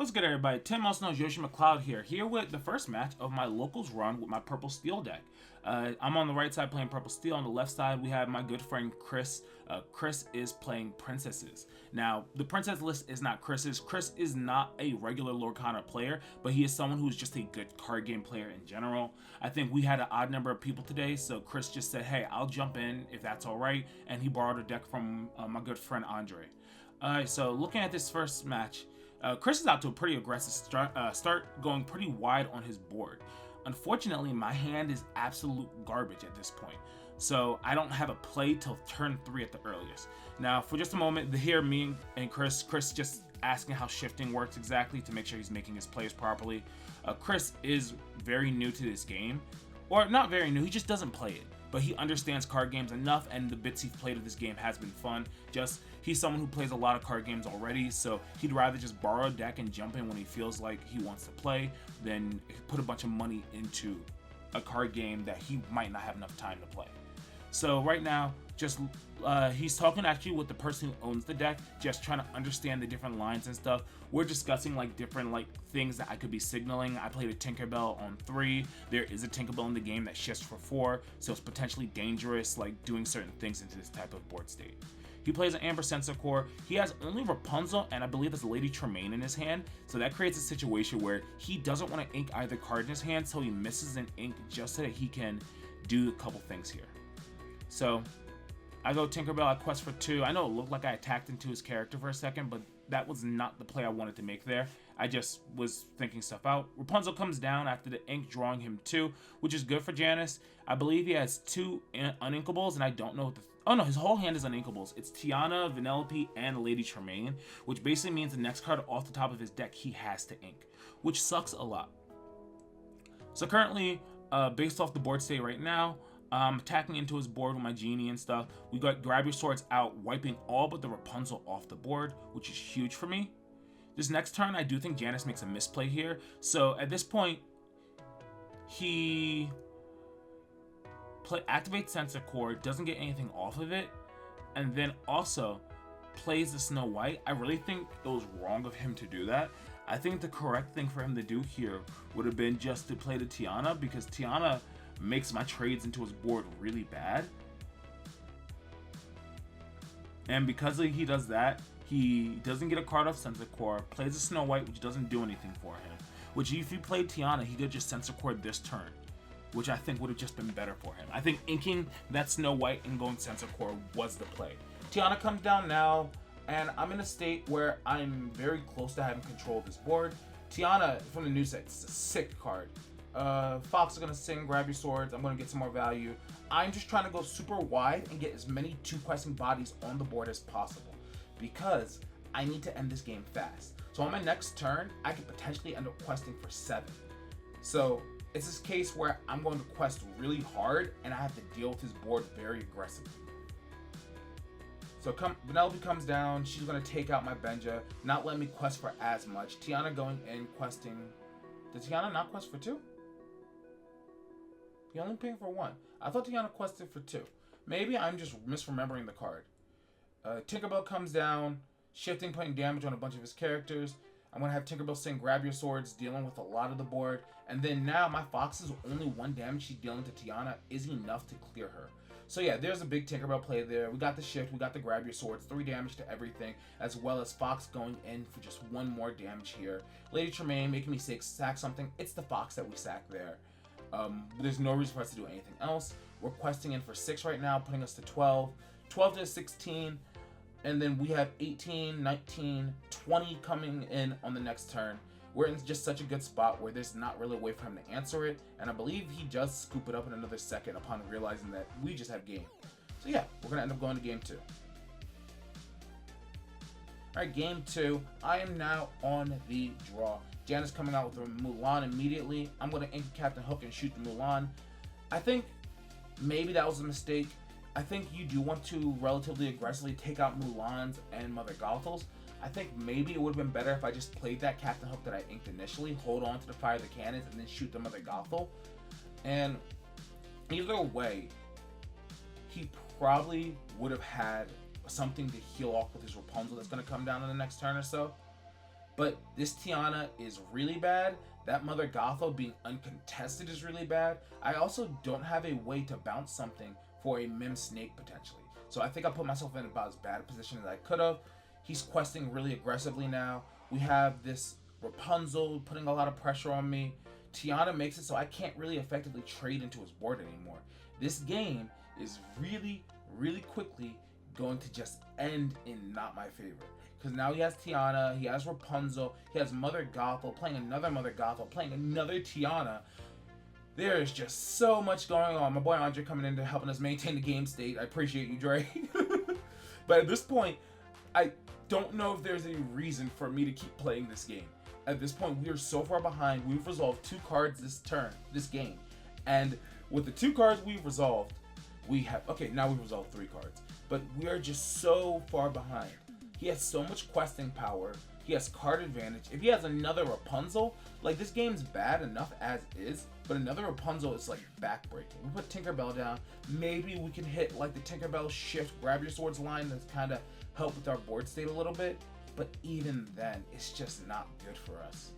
What's good, everybody? Tim, also known as Yoshi McLeod here with the first match of my locals run with my purple steel deck. I'm on the right side playing purple steel. On the left side, we have my good friend Chris. Chris is playing princesses. Now, the princess list is not Chris's. Chris is not a regular Lorcana player, but he is someone who's just a good card game player in general. I think we had an odd number of people today, so Chris just said, hey, I'll jump in if that's all right, and he borrowed a deck from my good friend Andre. Alright, so looking at this first match, Chris is out to a pretty aggressive start, going pretty wide on his board. Unfortunately, my hand is absolute garbage at this point, so I don't have a play till turn 3 at the earliest. Now, for just a moment, here me and Chris just asking how shifting works exactly to make sure he's making his plays properly. Chris is very new to this game, or not very new, he just doesn't play it. But he understands card games enough, and the bits he's played of this game has been fun. He's someone who plays a lot of card games already, so he'd rather just borrow a deck and jump in when he feels like he wants to play than put a bunch of money into a card game that he might not have enough time to play. So right now, he's talking actually with the person who owns the deck, just trying to understand the different lines and stuff. We're discussing different things that I could be signaling. I played a Tinkerbell on 3. There is a Tinkerbell in the game that shifts for 4, so it's potentially dangerous doing certain things into this type of board state. He plays an Amber Sensor Core. He has only Rapunzel and I believe there's Lady Tremaine in his hand, so that creates a situation where he doesn't want to ink either card in his hand, so he misses an ink just so that he can do a couple things here. So I go Tinkerbell, I quest for 2. I know it looked like I attacked into his character for a second, but that was not the play I wanted to make there. I just was thinking stuff out. Rapunzel comes down after the ink, drawing him 2, which is good for Janice. I believe he has 2 uninkables, and I don't know what oh no, his whole hand is uninkables. It's Tiana, Vanellope, and Lady Tremaine, which basically means the next card off the top of his deck he has to ink, which sucks a lot. So currently, based off the board state right now, attacking into his board with my genie and stuff. We got Grab Your Swords out, wiping all but the Rapunzel off the board, which is huge for me. This next turn, I do think Janice makes a misplay here. So at this point, he activates Sensor Core, doesn't get anything off of it, and then also plays the Snow White. I really think it was wrong of him to do that. I think the correct thing for him to do here would have been just to play the Tiana, because Tiana makes my trades into his board really bad. And because he does that, he doesn't get a card off Sensor Core, plays a Snow White, which doesn't do anything for him. Which if he played Tiana, he could just Sensor Core this turn, which I think would have just been better for him. I think inking that Snow White and going Sensor Core was the play. Tiana comes down now, and I'm in a state where I'm very close to having control of this board. Tiana, from the new set, it's a sick card. Fox is going to sing Grab Your Swords. I'm going to get some more value. I'm just trying to go super wide and get as many 2-questing bodies on the board as possible, because I need to end this game fast. So on my next turn, I could potentially end up questing for 7. So it's this case where I'm going to quest really hard and I have to deal with his board very aggressively. So Vanellope comes down. She's going to take out my Benja, not let me quest for as much. Tiana going in, questing. Did Tiana not quest for 2? He only paying for 1. I thought Tiana quested for 2. Maybe I'm just misremembering the card. Tinkerbell comes down, shifting, putting damage on a bunch of his characters. I'm going to have Tinkerbell sing Grab Your Swords, dealing with a lot of the board. And then now my Fox's only 1 damage she's dealing to Tiana is enough to clear her. So yeah, there's a big Tinkerbell play there. We got the shift, we got the Grab Your Swords, 3 damage to everything, as well as Fox going in for just 1 more damage here. Lady Tremaine making me sack something. It's the Fox that we sack there. There's no reason for us to do anything else. We're questing in for 6 right now, putting us to 12. 12 to 16, and then we have 18, 19, 20 coming in on the next turn. We're in just such a good spot where there's not really a way for him to answer it, and I believe he does scoop it up in another second upon realizing that we just have game. So yeah, we're gonna end up going to game 2. Alright, game 2. I am now on the draw. Janice coming out with a Mulan immediately. I'm gonna ink Captain Hook and shoot the Mulan. I think maybe that was a mistake. I think you do want to relatively aggressively take out Mulans and Mother Gothels. I think maybe it would have been better if I just played that Captain Hook that I inked initially, hold on to the fire of the cannons, and then shoot the Mother Gothel. And either way, he probably would have had something to heal off with his Rapunzel that's going to come down in the next turn or so. But this Tiana is really bad. That Mother Gothel being uncontested is really bad. I also don't have a way to bounce something for a Mim Snake potentially. So I think I put myself in about as bad a position as I could have. He's questing really aggressively now. We have this Rapunzel putting a lot of pressure on me. Tiana makes it so I can't really effectively trade into his board anymore. This game is really, really quickly going to just end in not my favor. Because now he has Tiana, he has Rapunzel, he has Mother Gothel, playing another Mother Gothel, playing another Tiana. There is just so much going on. My boy Andre coming in to helping us maintain the game state. I appreciate you, Dre. But at this point, I don't know if there's any reason for me to keep playing this game. At this point, we are so far behind. We've resolved 2 cards this game. And with the 2 cards we've resolved, we have, okay, now we've resolved 3 cards. But we are just so far behind. He has so much questing power. He has card advantage. If he has another Rapunzel, like this game's bad enough as is, but another Rapunzel is like backbreaking. We put Tinkerbell down. Maybe we can hit like the Tinkerbell shift, grab your swords line that's kind of help with our board state a little bit. But even then, it's just not good for us.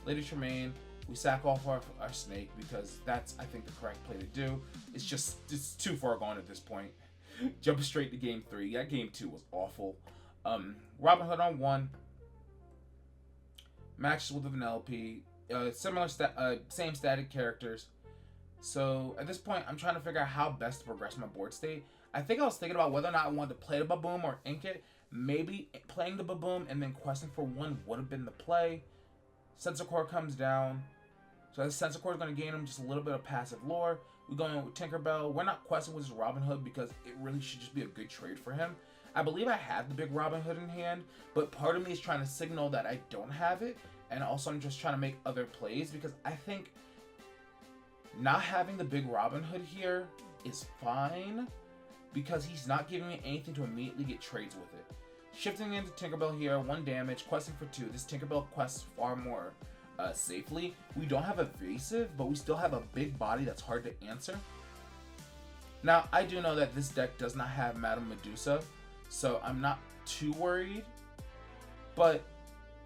Lady Tremaine, we sack off our snake because that's, I think, the correct play to do. It's too far gone at this point. Jumping straight to game 3. Yeah, game 2 was awful. Robin Hood on 1. Matches with the Vanellope. Same static characters. So at this point, I'm trying to figure out how best to progress my board state. I think I was thinking about whether or not I wanted to play the Baboom or ink it. Maybe playing the Baboom and then questing for 1 would have been the play. Sensor Core comes down. So the Sensor Core is going to gain him just a little bit of passive lore. We're going with Tinkerbell. We're not questing with Robin Hood because it really should just be a good trade for him. I believe I have the big Robin Hood in hand, but part of me is trying to signal that I don't have it. And also I'm just trying to make other plays because I think not having the big Robin Hood here is fine because he's not giving me anything to immediately get trades with it. Shifting into Tinkerbell here, 1 damage, questing for 2. This Tinkerbell quests far more safely. We don't have evasive, but we still have a big body that's hard to answer. Now, I do know that this deck does not have Madame Medusa, so I'm not too worried. But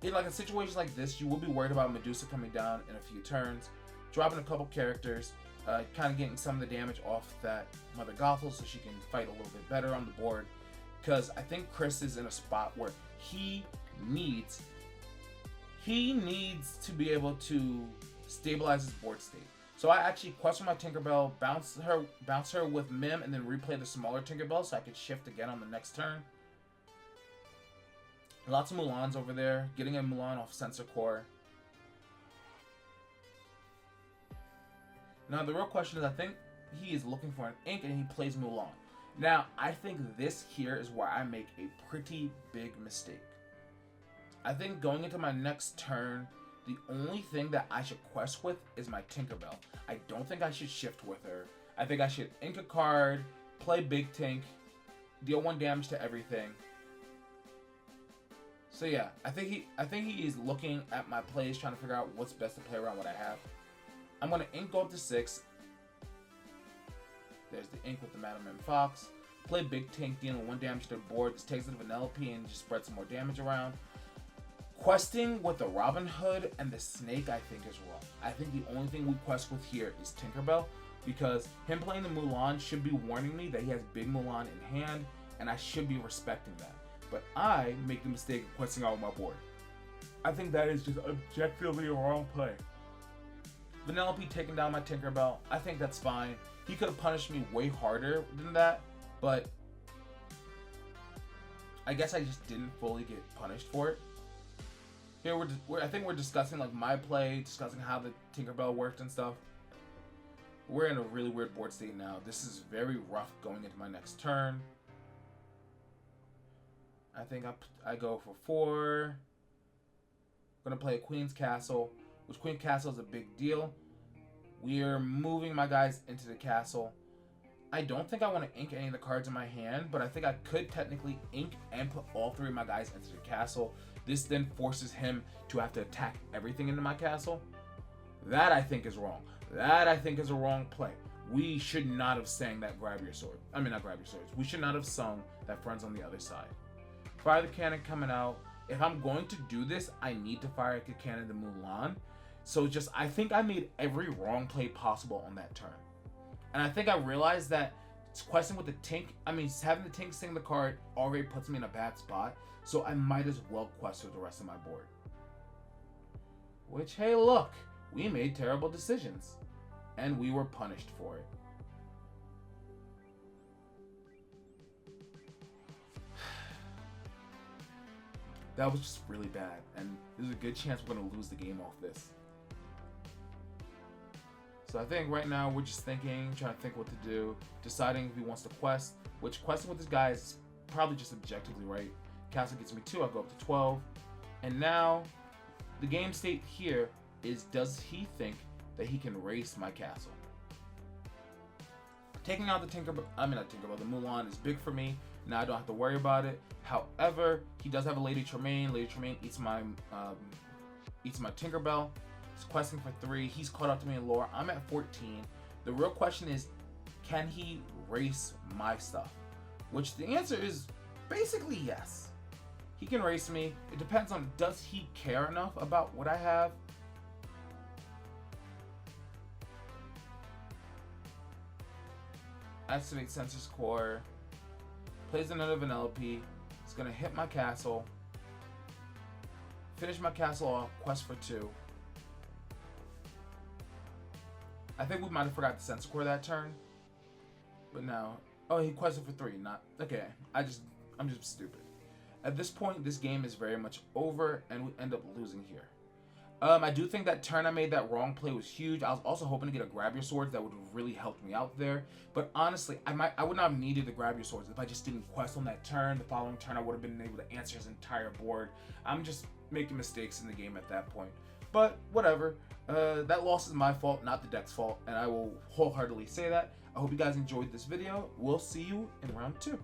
in like a situation like this, you will be worried about Medusa coming down in a few turns, dropping a couple characters, kind of getting some of the damage off that Mother Gothel so she can fight a little bit better on the board. Because I think Chris is in a spot where he needs to be able to stabilize his board state. So I actually question my Tinkerbell, bounce her with Mim, and then replay the smaller Tinkerbell so I can shift again on the next turn. Lots of Mulans over there. Getting a Mulan off Sensor Core. Now the real question is, I think he is looking for an ink and he plays Mulan. Now, I think this here is where I make a pretty big mistake. I think going into my next turn, the only thing that I should quest with is my Tinkerbell. I don't think I should shift with her. I think I should ink a card, play Big Tink, deal 1 damage to everything. So yeah, I think he is looking at my plays, trying to figure out what's best to play around what I have. I'm gonna ink go up to 6. There's the ink with the Madame M Fox. Play Big Tank, dealing 1 damage to the board. This takes it to Vanellope and just spreads some more damage around. Questing with the Robin Hood and the Snake, I think, is wrong. I think the only thing we quest with here is Tinkerbell, because him playing the Mulan should be warning me that he has big Mulan in hand, and I should be respecting that. But I make the mistake of questing out my board. I think that is just objectively a wrong play. Vanellope taking down my Tinkerbell, I think that's fine. He could have punished me way harder than that, but I guess I just didn't fully get punished for it. Here I think we're discussing like my play, discussing how the Tinkerbell worked and stuff. We're in a really weird board state now. This is very rough going into my next turn. I think I go for 4. I'm gonna play a Queen's Castle, which Queen's Castle is a big deal. We're moving my guys into the castle. I don't think I want to ink any of the cards in my hand, but I think I could technically ink and put all 3 of my guys into the castle. This then forces him to have to attack everything into my castle. That I think is wrong. That I think is a wrong play. We should not have sang that grab your sword. I mean, not grab your swords. We should not have sung that friends on the other side. Fire the Cannon coming out. if I'm going to do this, I need to fire a cannon to Mulan. So just, I think I made every wrong play possible on that turn. And I think I realized that questing with the Tink, having the Tink sing the card already puts me in a bad spot. So I might as well quest with the rest of my board. Which, hey look, we made terrible decisions. And we were punished for it. That was just really bad, and there's a good chance we're going to lose the game off this. So I think right now we're just trying to think what to do, deciding if he wants to quest, which questing with this guy is probably just objectively right. Castle gets me 2, I go up to 12. And now, the game state here is, does he think that he can race my castle? Taking out the the Mulan is big for me. Now I don't have to worry about it. However, he does have a Lady Tremaine. Lady Tremaine eats my Tinkerbell. He's questing for 3. He's caught up to me in lore. I'm at 14. The real question is, can he race my stuff? Which the answer is basically yes. He can race me. It depends on, does he care enough about what I have? Activate Sensor's Core. Plays another Vanellope. It's gonna hit my castle. Finish my castle off. Quest for 2. I think we might have forgot the Sensor Core that turn. But now, oh, he quested for 3. Not okay. I'm just stupid. At this point, this game is very much over, and we end up losing here. I do think that turn I made that wrong play was huge. I was also hoping to get a Grab Your Swords that would have really helped me out there. But honestly, I would not have needed the Grab Your Swords if I just didn't quest on that turn. The following turn, I would have been able to answer his entire board. I'm just making mistakes in the game at that point. But whatever. That loss is my fault, not the deck's fault, and I will wholeheartedly say that. I hope you guys enjoyed this video. We'll see you in round 2.